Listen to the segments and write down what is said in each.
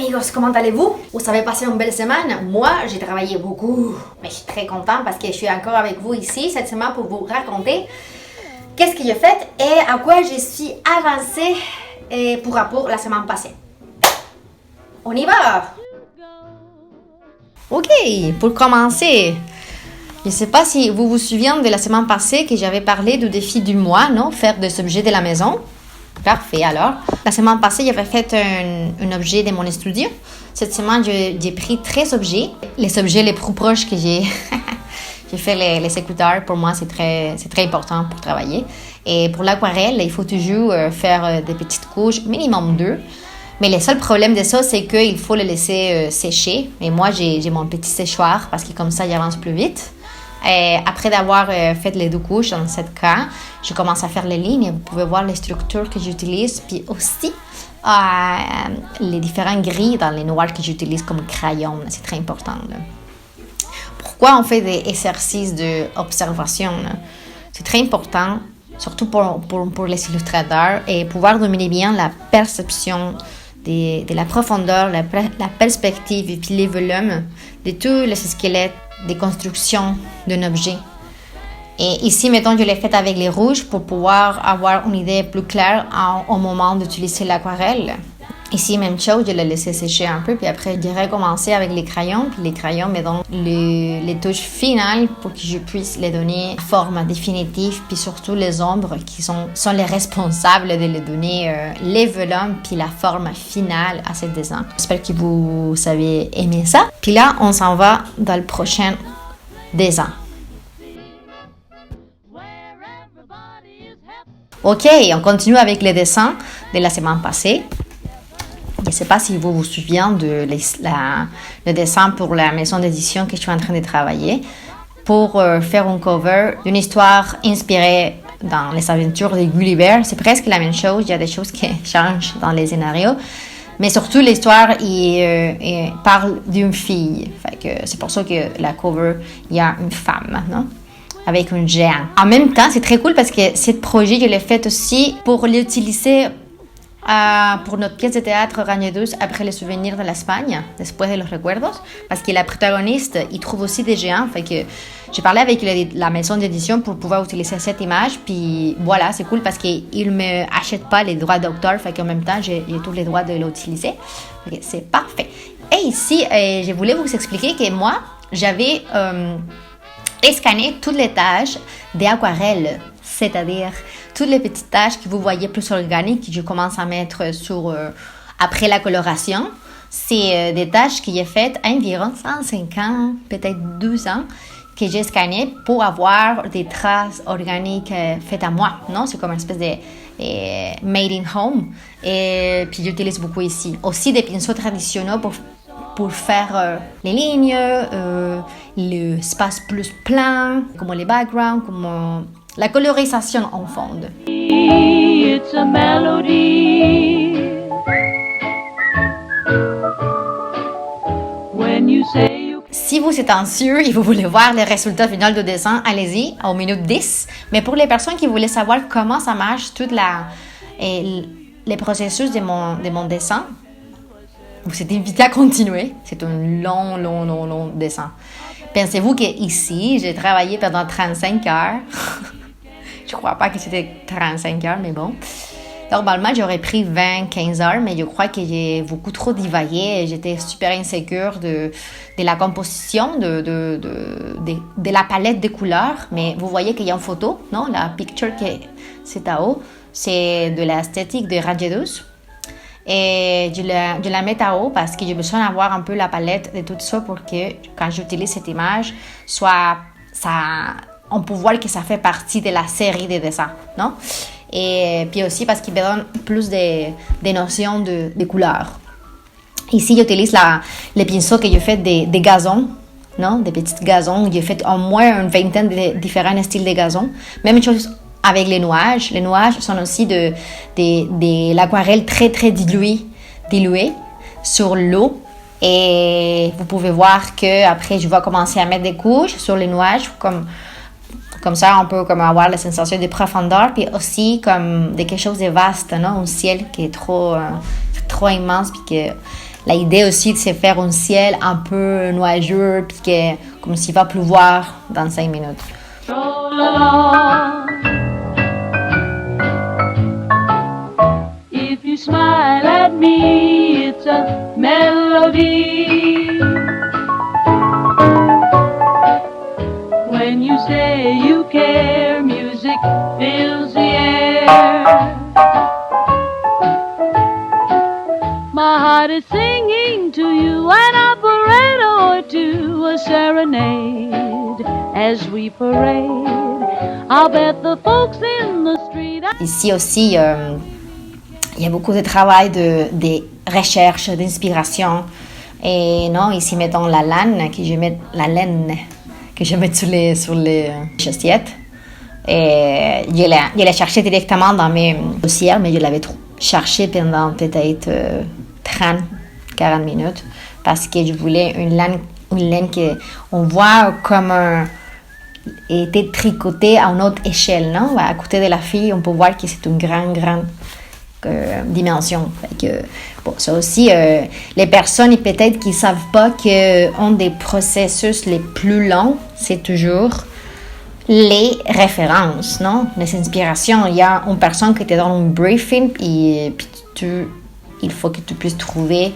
amigos, comment allez-vous? Vous avez passé une belle semaine? Moi, j'ai travaillé beaucoup, mais je suis très contente parce que je suis encore avec vous ici cette semaine pour vous raconter qu'est-ce que j'ai fait et à quoi je suis avancée pour rapport la semaine passée. On y va! Ok, pour commencer, je ne sais pas si vous vous souvenez de la semaine passée que j'avais parlé du défi du mois, non? Faire des objets de la maison. Parfait, alors. La semaine passée, j'avais fait un objet de mon studio. Cette semaine, j'ai pris 13 objets. Les objets les plus proches que j'ai fait les écouteurs. Pour moi, c'est très important pour travailler. Et pour l'aquarelle, il faut toujours faire des petites couches, minimum 2. Mais le seul problème de ça, c'est qu'il faut le laisser sécher. Et moi, j'ai mon petit séchoir parce que comme ça, il avance plus vite. Et après d'avoir fait les 2 couches dans ce cas, je commence à faire les lignes. Vous pouvez voir les structures que j'utilise, puis aussi les différents gris dans les noirs que j'utilise comme crayon. C'est très important. Là. Pourquoi on fait des exercices d'observation? C'est très important, surtout pour les illustrateurs, et pouvoir dominer bien la perception de la profondeur, la perspective et puis les volumes de tous les squelettes des constructions d'un objet. Et ici, mettons, je l'ai fait avec les rouges pour pouvoir avoir une idée plus claire au moment d'utiliser l'aquarelle. Ici, même chose, je l'ai laissé sécher un peu, puis après, je dirais commencer avec les crayons. Puis les crayons me donnent les touches finales pour que je puisse les donner forme définitive, puis surtout les ombres qui sont les responsables de les donner les volumes, puis la forme finale à ce dessin. J'espère que vous avez aimé ça. Puis là, on s'en va dans le prochain dessin. Ok, on continue avec les dessins de la semaine passée. Je ne sais pas si vous vous souvenez de le dessin pour la maison d'édition que je suis en train de travailler pour faire un cover d'une histoire inspirée dans les aventures de Gulliver. C'est presque la même chose, il y a des choses qui changent dans les scénarios. Mais surtout, l'histoire parle d'une fille. Fait que c'est pour ça que la cover, il y a une femme, non? Avec un géant. En même temps, c'est très cool parce que ce projet, je l'ai fait aussi pour l'utiliser pour notre pièce de théâtre Rañedos après les souvenirs de l'Espagne, después de los recuerdos, parce que la protagoniste, il trouve aussi des géants. Fait que j'ai parlé avec la maison d'édition pour pouvoir utiliser cette image. Puis voilà, c'est cool parce qu'ils ne m'achètent pas les droits d'auteur. Fait qu'en même temps, j'ai tous les droits de l'utiliser. C'est parfait. Et ici, je voulais vous expliquer que moi, j'avais scanné toutes les tâches d'aquarelle, c'est-à-dire toutes les petites tâches que vous voyez plus organiques que je commence à mettre sur après la coloration. C'est des tâches que j'ai faites environ 105 ans, peut-être 12 ans, que j'ai scanné pour avoir des traces organiques faites à moi. Non? C'est comme une espèce de made in home. Et puis j'utilise beaucoup ici. Aussi des pinceaux traditionnels pour faire les lignes, l'espace plus plein, comme les backgrounds, comme la colorisation en fond. It's a melody. When you say you... Si vous êtes anxieux et vous voulez voir le résultat final du dessin, allez-y, au minute 10. Mais pour les personnes qui voulaient savoir comment ça marche, tout les processus de mon dessin, vous êtes invité à continuer. C'est un long dessin. Pensez-vous qu'ici, j'ai travaillé pendant 35 heures. Je ne crois pas que c'était 35 heures, mais bon. Normalement, j'aurais pris 20-15 heures, mais je crois que j'ai beaucoup trop divagué. J'étais super insécure de la composition, de la palette de couleurs. Mais vous voyez qu'il y a une photo, non? La picture que c'est à haut, c'est de l'esthétique de Rañedos. Et je la mets à haut parce que j'ai besoin d'avoir un peu la palette de tout ça pour que quand j'utilise cette image, on peut voir que ça fait partie de la série de dessins, non? Et puis aussi parce qu'il me donne plus de notions de couleurs. Ici, j'utilise les pinceaux que j'ai fait des gazons, non? Des petits gazons. J'ai fait au moins une vingtaine de différents styles de gazons. Même chose avec les nuages. Les nuages sont aussi de l'aquarelle très diluée sur l'eau. Et vous pouvez voir que après je vais commencer à mettre des couches sur les nuages comme ça on peut comme avoir la sensation de profondeur puis aussi comme de quelque chose de vaste, non? Un ciel qui est trop immense puis que L'idée aussi, c'est faire un ciel un peu nuageux, puis comme s'il va pleuvoir dans 5 minutes. If you smile at me, it's a melody. When you say you care, music fills the air. My heart is singing to you an operetta or two, a serenade as we parade. I'll bet the folks in the street. Ici aussi, il y a beaucoup de travail de recherche, d'inspiration. Et non, ici, mettons la laine que je mets sur les assiettes. Et je l'ai cherché directement dans mes dossiers, mais je l'avais cherché pendant peut-être 30-40 minutes parce que je voulais une laine qu'on voit comme était tricotée à une autre échelle, non? À côté de la fille, on peut voir que c'est une grande dimension. Fait que, bon, ça aussi, les personnes peut-être qui ne savent pas qu'un des processus les plus longs, c'est toujours les références, non? Les inspirations. Il y a une personne qui te donne un briefing et puis il faut que tu puisses trouver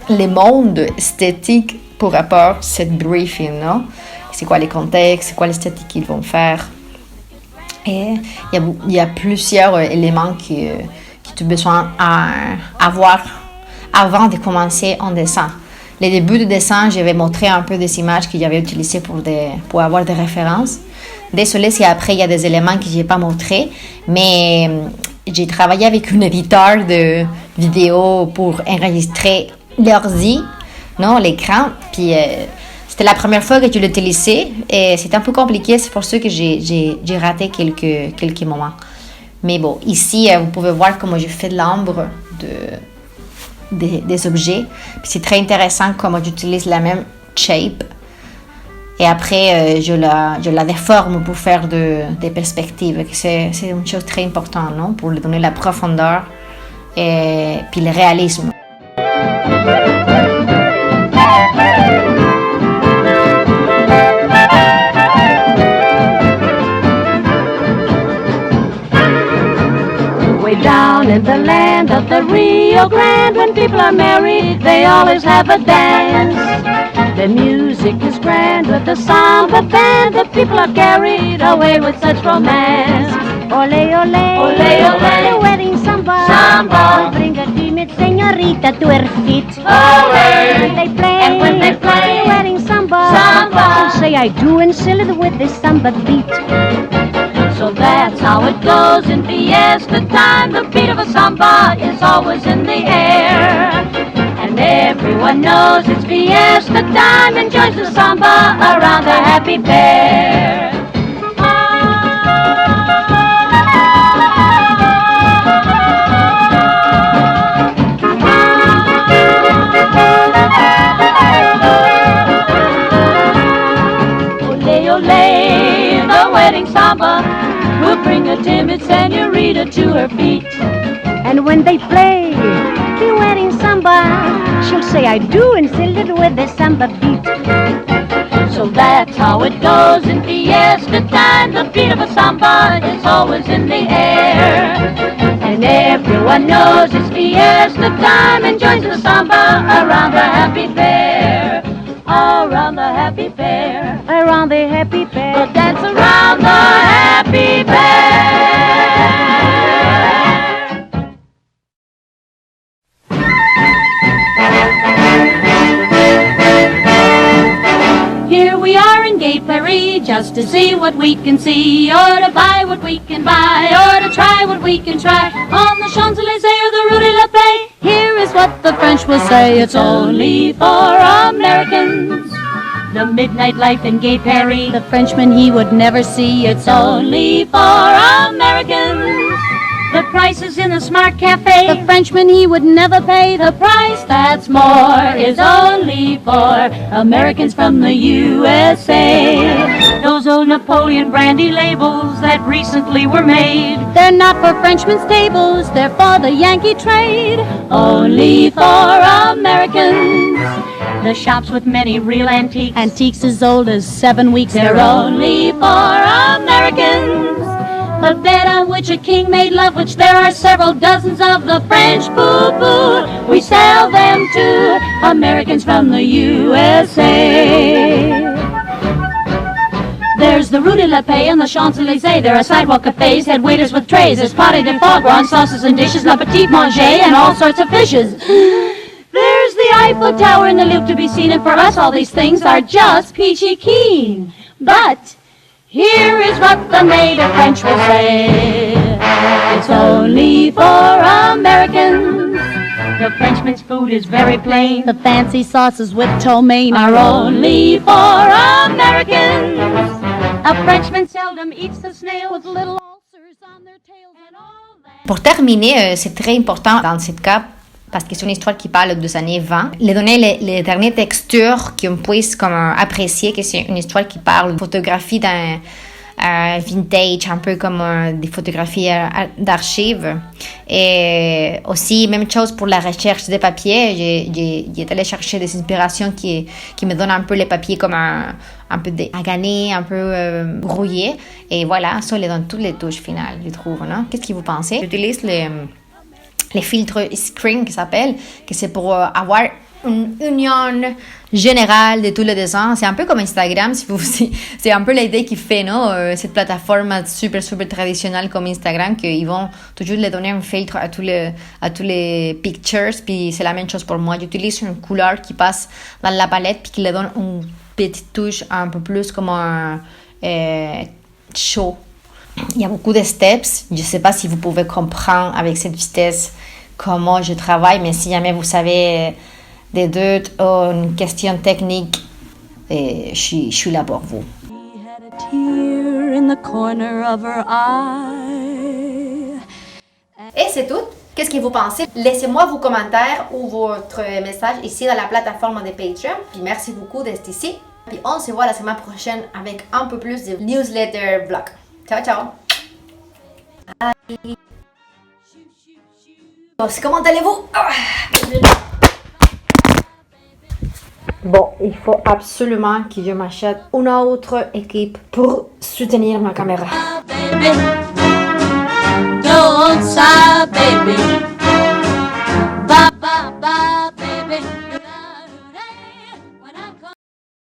les mondes esthétiques pour rapport à cette briefing, non? C'est quoi les contextes, c'est quoi l'esthétique qu'ils vont faire. Et il y a plusieurs éléments que tu as besoin d'avoir avant de commencer un dessin. Les débuts du dessin, je vais montrer un peu des images que j'avais utilisées pour avoir des références. Désolée si après il y a des éléments que je n'ai pas montrés, mais j'ai travaillé avec un éditeur de vidéos pour enregistrer l'ordi, non, l'écran, puis c'était la première fois que je l'utilisais et c'était un peu compliqué, c'est pour ça que j'ai raté quelques moments. Mais bon, ici, vous pouvez voir comment je fais de l'ombre des objets. Puis c'est très intéressant comment j'utilise la même shape. Et après, je la déforme pour faire des perspectives. C'est une chose très importante, non? Pour lui donner la profondeur et puis le réalisme. Way down in the land of the Rio Grande, when people are married, they always have a dance. The music is grand with the samba band. The people are carried away with such romance. Ole, ole, ole, ole, the wedding samba. Samba will bring a timid señorita to her feet. Ole, and when they play the wedding samba, samba, she'll say I do and seal it with this samba beat. So that's how it goes in fiesta time. The beat of a samba is always in the air. And everyone knows it's fiesta time and joins the samba around the happy pair. Ole, ole, the wedding samba will bring a timid señorita to her feet. And when they play the wedding samba, she'll say I do and seal it with the samba beat. So that's how it goes in fiesta time. The beat of a samba is always in the air. And everyone knows it's fiesta time and joins the samba around the happy pair. Around the happy pair. Around the happy pair. We'll dance around the happy pair. Here we are in Gay Paris, just to see what we can see, or to buy what we can buy, or to try what we can try. On the Champs-Élysées or the Rue de la Paix, here is what the French will say, it's only for Americans. The midnight life in Gay Paris, the Frenchman he would never see, it's only for Americans. The prices in a smart cafe, the Frenchman he would never pay. The price that's more is only for Americans from the USA. Those old Napoleon brandy labels that recently were made. They're not for Frenchmen's tables, they're for the Yankee trade. Only for Americans. The shops with many real antiques. Antiques as old as 7 weeks. They're only for Americans. The bed on which a king made love, which there are several dozens of, the French boo-boo, we sell them to Americans from the USA. There's the Rue de la Paix and the Champs-Élysées. There are sidewalk cafes, head waiters with trays. There's pâté de foie gras, sauces and dishes, la petite manger, and all sorts of fishes. There's the Eiffel Tower and the Louvre to be seen, and for us all these things are just peachy keen. But here is what the native French will say. It's only for Americans. The Frenchman's food is very plain. The fancy sauces with ptomaine are only for Americans. A Frenchman seldom eats the snail with little ulcers on their tails and all that. Pour terminer, c'est très important dans ce cas, parce que c'est une histoire qui parle des années 20, les donner les dernières textures qu'on puisse comme apprécier, que c'est une histoire qui parle de photographie d'un vintage, un peu comme des photographies d'archives. Et aussi, même chose pour la recherche des papiers. J'ai allé chercher des inspirations qui me donnent un peu les papiers comme un peu aganés, un peu brouillés. Et voilà, ça les donne toutes les touches finales, je trouve. Non? Qu'est-ce que vous pensez? J'utilise les filtres screen qui s'appellent, que c'est pour avoir une union générale de tous les dessins. C'est un peu comme Instagram, c'est un peu l'idée qui fait, non? Cette plateforme super traditionnelle comme Instagram, qu'ils vont toujours les donner un filtre à tous les pictures, puis c'est la même chose pour moi. J'utilise une couleur qui passe dans la palette, puis qui les donne une petite touche un peu plus comme un chaud. Il y a beaucoup de steps. Je ne sais pas si vous pouvez comprendre avec cette vitesse comment je travaille, mais si jamais vous savez des doutes ou une question technique, je suis là pour vous. Et c'est tout. Qu'est-ce que vous pensez? Laissez-moi vos commentaires ou votre message ici dans la plateforme de Patreon. Puis merci beaucoup d'être ici. Puis on se voit la semaine prochaine avec un peu plus de newsletter vlog. Ciao, ciao. Bye. Comment allez-vous? Bon, il faut absolument que je m'achète une autre équipe pour soutenir ma caméra. Don't stop, baby.